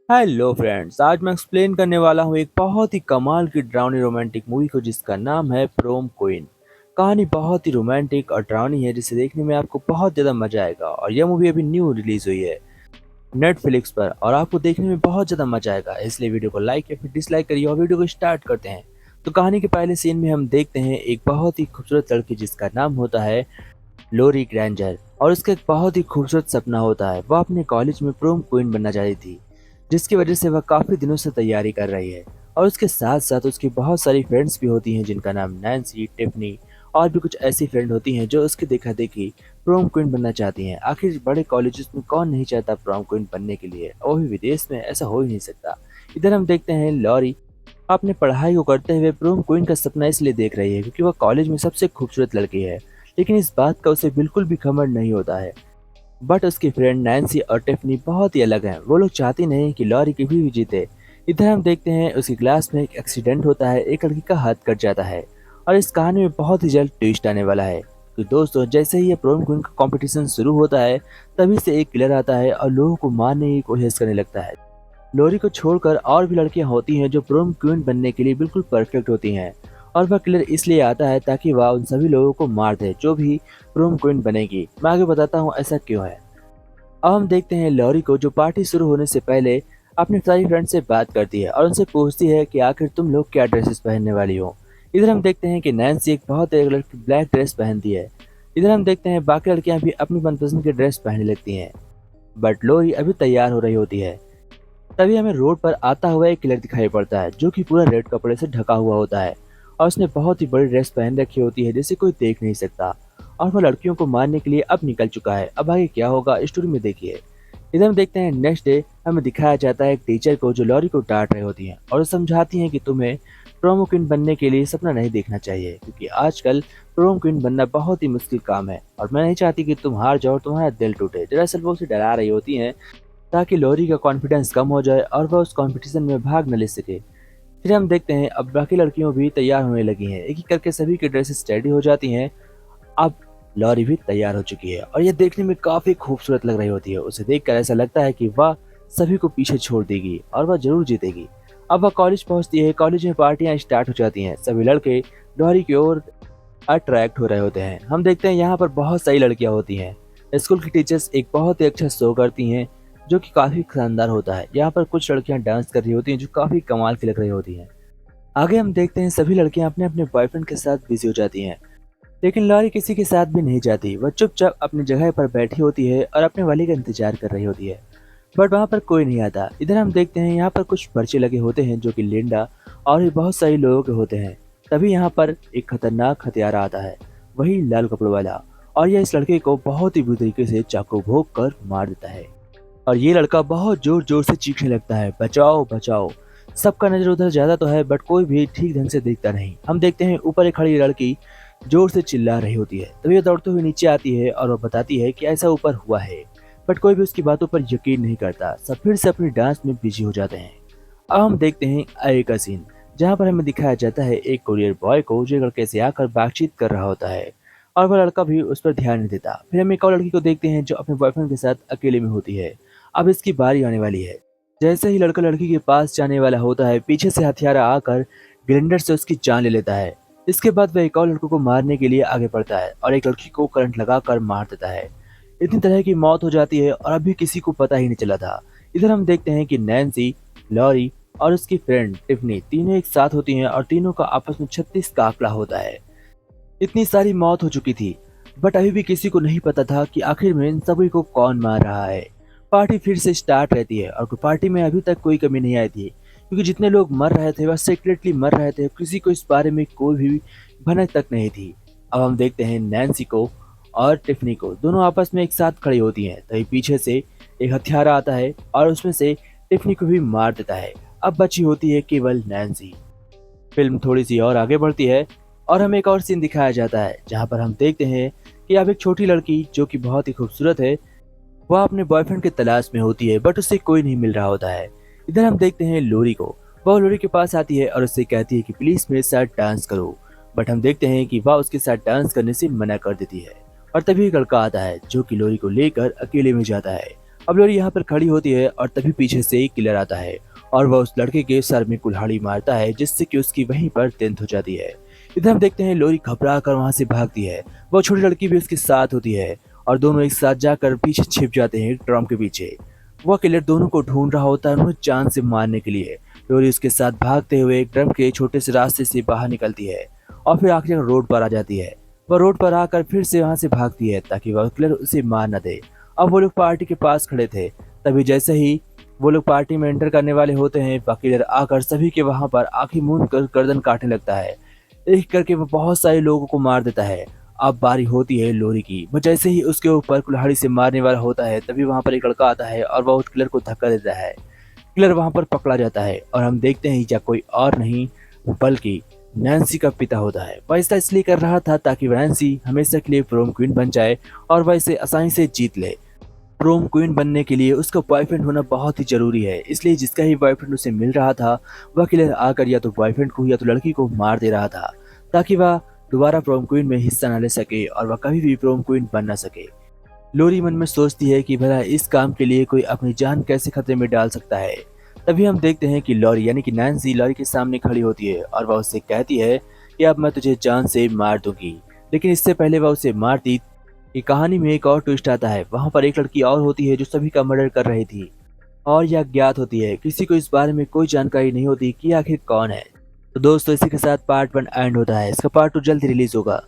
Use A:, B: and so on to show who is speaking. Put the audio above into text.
A: Hello friends, आज मैं explain करने वाला हूँ एक बहुत ही कमाल की डरावनी रोमांटिक मूवी को जिसका नाम है प्रोम क्वीन। कहानी बहुत ही रोमांटिक और डरावनी है जिसे देखने में आपको बहुत ज़्यादा मजा आएगा और यह मूवी अभी न्यू रिलीज हुई है नेटफ्लिक्स पर और आपको देखने में बहुत ज़्यादा मजा आएगा। इसलिए वीडियो को लाइक या फिर डिसलाइक करिए और वीडियो को स्टार्ट करते हैं। तो कहानी के पहले सीन में हम देखते हैं एक बहुत ही खूबसूरत लड़की जिसका नाम होता है लोरी ग्रैंजर और उसका एक बहुत ही खूबसूरत सपना होता है। वह अपने कॉलेज में प्रोम क्वीन बनना चाहती थी जिसकी वजह से वह काफ़ी दिनों से तैयारी कर रही है और उसके साथ साथ उसकी बहुत सारी फ्रेंड्स भी होती हैं जिनका नाम नैन्सी, टिफनी और भी कुछ ऐसी फ्रेंड होती हैं जो उसके देखा देखी प्रोम क्वीन बनना चाहती हैं। आखिर बड़े कॉलेजेस में कौन नहीं चाहता प्रोम क्वीन बनने के लिए, और भी विदेश में, ऐसा हो ही नहीं सकता। इधर हम देखते हैं लॉरी अपने पढ़ाई को करते हुए प्रोम क्वीन का सपना इसलिए देख रही है क्योंकि वह कॉलेज में सबसे खूबसूरत लड़की है, लेकिन इस बात का उसे बिल्कुल भी घमंड नहीं होता है। बट उसकी फ्रेंड नैन्सी और टिफनी बहुत ही अलग हैं। वो लोग चाहती नहीं कि लॉरी कभी भी जीते। इधर हम देखते हैं उसकी क्लास में एक एक्सीडेंट होता है, एक लड़की का हाथ कट जाता है और इस कहानी में बहुत ही जल्द ट्विस्ट आने वाला है। तो दोस्तों, जैसे ही ये प्रोम क्वीन का कंपटीशन शुरू होता है तभी से एक किलर आता है और लोगों को मारने की कोशिश करने लगता है। लोरी को छोड़कर और भी लड़कियां होती हैं जो प्रोम क्वीन बनने के लिए बिल्कुल परफेक्ट होती हैं और वह किलर इसलिए आता है ताकि वह उन सभी लोगों को मार दे जो भी प्रोम क्वीन बनेगी। मैं आगे बताता हूँ ऐसा क्यों है। अब हम देखते हैं लॉरी को जो पार्टी शुरू होने से पहले अपने सारी फ्रेंड से बात करती है और उनसे पूछती है कि आखिर तुम लोग क्या ड्रेसेस पहनने वाली हो। इधर हम देखते हैं कि नैन्सी एक बहुत एक लड़की ब्लैक ड्रेस पहनती है। इधर हम देखते हैं बाकी लड़कियां भी अपनी मनपसंद की ड्रेस पहनने लगती हैं, बट लोरी अभी तैयार हो रही होती है। तभी हमें रोड पर आता हुआ एक किलर दिखाई पड़ता है जो कि पूरा रेड कपड़े से ढका हुआ होता है और उसने बहुत ही बड़ी ड्रेस पहन रखी होती है जिसे कोई देख नहीं सकता और वह लड़कियों को मारने के लिए अब निकल चुका है। अब आगे क्या होगा स्टोरी में देखिए। इधर हम देखते हैं नेक्स्ट डे हमें दिखाया जाता है एक टीचर को जो लॉरी को डांट रही होती हैं और समझाती हैं कि तुम्हें प्रोमो क्वीन बनने के लिए सपना नहीं देखना चाहिए क्योंकि आजकल प्रोमो क्वीन बनना बहुत ही मुश्किल काम है और मैं नहीं चाहती कि तुम हार जाओ और तुम्हारा दिल टूटे। दरअसल वो उसे डरा रही होती हैं ताकि लॉरी का कॉन्फिडेंस कम हो जाए और वह उस कंपटीशन में भाग न ले सके। फिर हम देखते हैं अब बाकी लड़कियों भी तैयार होने लगी हैं, एक एक करके सभी की ड्रेसेस रेडी हो जाती हैं। अब लॉरी भी तैयार हो चुकी है और यह देखने में काफी खूबसूरत लग रही होती है। उसे देखकर ऐसा लगता है कि वह सभी को पीछे छोड़ देगी और वह जरूर जीतेगी। अब वह कॉलेज पहुंचती है, कॉलेज में पार्टियां स्टार्ट हो जाती हैं, सभी लड़के लॉरी की ओर अट्रैक्ट हो रहे होते हैं। हम देखते हैं यहाँ पर बहुत सारी लड़कियां होती हैं। स्कूल की टीचर्स एक बहुत ही अच्छा शो करती हैं जो कि काफी शानदार होता है। यहाँ पर कुछ लड़कियां डांस कर रही होती हैं जो काफी कमाल की लग रही होती हैं। आगे हम देखते हैं सभी लड़कियां अपने अपने बॉयफ्रेंड के साथ बिजी हो जाती हैं, लेकिन लॉरी किसी के साथ भी नहीं जाती। वह चुपचाप अपनी जगह पर बैठी होती है और अपने वाले का इंतजार कर रही होती है, बट वहाँ पर कोई नहीं आता। इधर हम देखते हैं यहाँ पर कुछ पर्चे लगे होते हैं जो कि लिंडा और भी बहुत सारे लोगों के होते हैं। तभी यहाँ पर एक खतरनाक हथियारा आता है, वही लाल कपड़ों वाला, और यह इस लड़के को बहुत ही बुरी तरीके से चाकू भोंक कर मार देता है और ये लड़का बहुत जोर जोर से चीखने लगता है, बचाओ बचाओ। सबका नजर उधर ज्यादा तो है बट कोई भी ठीक ढंग से दिखता नहीं। हम देखते हैं ऊपर एक खड़ी लड़की जोर से चिल्ला रही होती है। तभी वो दौड़ते हुए नीचे आती है और वह बताती है कि ऐसा ऊपर हुआ है, बट कोई भी उसकी बातों पर यकीन नहीं करता। सब फिर से अपनी डांस में बिजी हो जाते हैं। अब हम देखते हैं आगे का सीन जहाँ पर हमें दिखाया जाता है एक कोरियर बॉय को जो एक लड़के से आकर बातचीत कर रहा होता है और वह लड़का भी उस पर ध्यान नहीं देता। फिर हम एक और लड़की को देखते हैं जो अपने बॉयफ्रेंड के साथ अकेले में होती है। अब इसकी बारी आने वाली है। जैसे ही लड़का लड़की के पास जाने वाला होता है, पीछे से हथियारा आकर ग्राइंडर से उसकी जान ले लेता है। इसके बाद वह एक और लड़कों को मारने के लिए आगे बढ़ता है और एक लड़की को करंट लगाकर मार देता है। इतनी तरह की मौत हो जाती है और अभी किसी को पता ही नहीं चला था। इधर हम देखते हैं कि नैन्सी, लॉरी और उसकी फ्रेंड टिफनी तीनों एक साथ होती हैं और तीनों का आपस में 36 का आंकड़ा होता है। इतनी सारी मौत हो चुकी थी बट अभी भी किसी को नहीं पता था कि आखिर में इन सभी को कौन मार रहा है। पार्टी फिर से स्टार्ट रहती है और पार्टी में अभी तक कोई कमी नहीं आई थी क्योंकि जितने लोग मर रहे थे वह सीक्रेटली मर रहे थे, किसी को इस बारे में कोई भी भनक तक नहीं थी। अब हम देखते हैं नैन्सी को और टिफनी को दोनों आपस में एक साथ खड़ी होती हैं। तभी पीछे से एक हथियारा आता है और उसमें से टिफनी को भी मार देता है। अब बची होती है केवल नैन्सी। फिल्म थोड़ी सी और आगे बढ़ती है और हमें एक और सीन दिखाया जाता है जहाँ पर हम देखते हैं कि अब एक छोटी लड़की जो कि बहुत ही खूबसूरत है वह अपने बॉयफ्रेंड की तलाश में होती है बट उससे कोई नहीं मिल रहा होता है। इधर हम देखते हैं लोरी को। वह लोरी के पास आती है और उससे कहती है कि प्लीज मेरे साथ डांस करो, बट हम देखते हैं कि वह उसके साथ डांस करने से मना कर देती है और तभी एक लड़का आता है जो कि लोरी को लेकर अकेले में जाता है अब लोरी यहाँ पर खड़ी होती है और तभी पीछे से एक किलर आता है और वह उस लड़के के सर में कुल्हाड़ी मारता है, जिससे कि उसकी वहीं पर डेथ हो जाती है। इधर हम देखते हैं लोरी घबरा कर वहाँ से भागती है। वह छोटी लड़की भी उसके साथ होती है और दोनों एक साथ जाकर पीछे छिप जाते हैं ड्रम के पीछे। वह किलर दोनों को ढूंढ रहा होता है उन्हें जान से मारने के लिए। लोरी उसके साथ भागते हुए एक ड्रम के छोटे से रास्ते से बाहर निकलती है और फिर आखिर रोड पर आ जाती है। वह रोड पर आकर फिर से वहाँ से भागती है ताकि वह किलर उसे मार न दे। अब वो लोग पार्टी के पास खड़े थे, तभी जैसे ही वो लोग पार्टी में एंटर करने वाले होते हैं, वकीलर आकर सभी के वहां पर आंखें मूंद कर गर्दन काटने लगता है। एक करके वो बहुत सारे लोगों को मार देता है। अब बारी होती है लोरी की। वो जैसे ही उसके ऊपर कुल्हाड़ी से मारने वाला होता है, तभी वहां पर एक लड़का आता है और वह उस किलर को धक्का देता है। किलर वहां पर पकड़ा जाता है और हम देखते हैं या कोई और नहीं बल्कि नैन्सी का पिता होता है। वह ऐसा इसलिए कर रहा था ताकि नैन्सी हमेशा के लिए प्रोम क्वीन बन जाए और वह इसे आसानी से जीत ले। प्रोम क्वीन बनने के लिए उसका बॉयफ्रेंड होना बहुत ही जरूरी है, इसलिए जिसका ही बॉयफ्रेंड उसे मिल रहा था वह किलर आकर या तो बॉयफ्रेंड को या तो लड़की को मार दे रहा था ताकि वह दोबारा प्रोम क्वीन में हिस्सा न ले सके और वह कभी भी प्रोम क्वीन बन न सके। लोरी मन में सोचती है कि भला इस काम के लिए कोई अपनी जान कैसे खतरे में डाल सकता है। तभी हम देखते हैं कि लॉरी यानी कि नैन्सी लॉरी के सामने खड़ी होती है और वह उससे कहती है कि अब मैं तुझे जान से मार दूंगी। लेकिन इससे पहले वह उसे मारती कि कहानी में एक और ट्विस्ट आता है। वहां पर एक लड़की और होती है जो सभी का मर्डर कर रही थी और यह ज्ञात होती है। किसी को इस बारे में कोई जानकारी नहीं होती कि आखिर कौन है। तो दोस्तों इसी के साथ पार्ट 1 एंड होता है। इसका पार्ट 2 जल्द रिलीज होगा।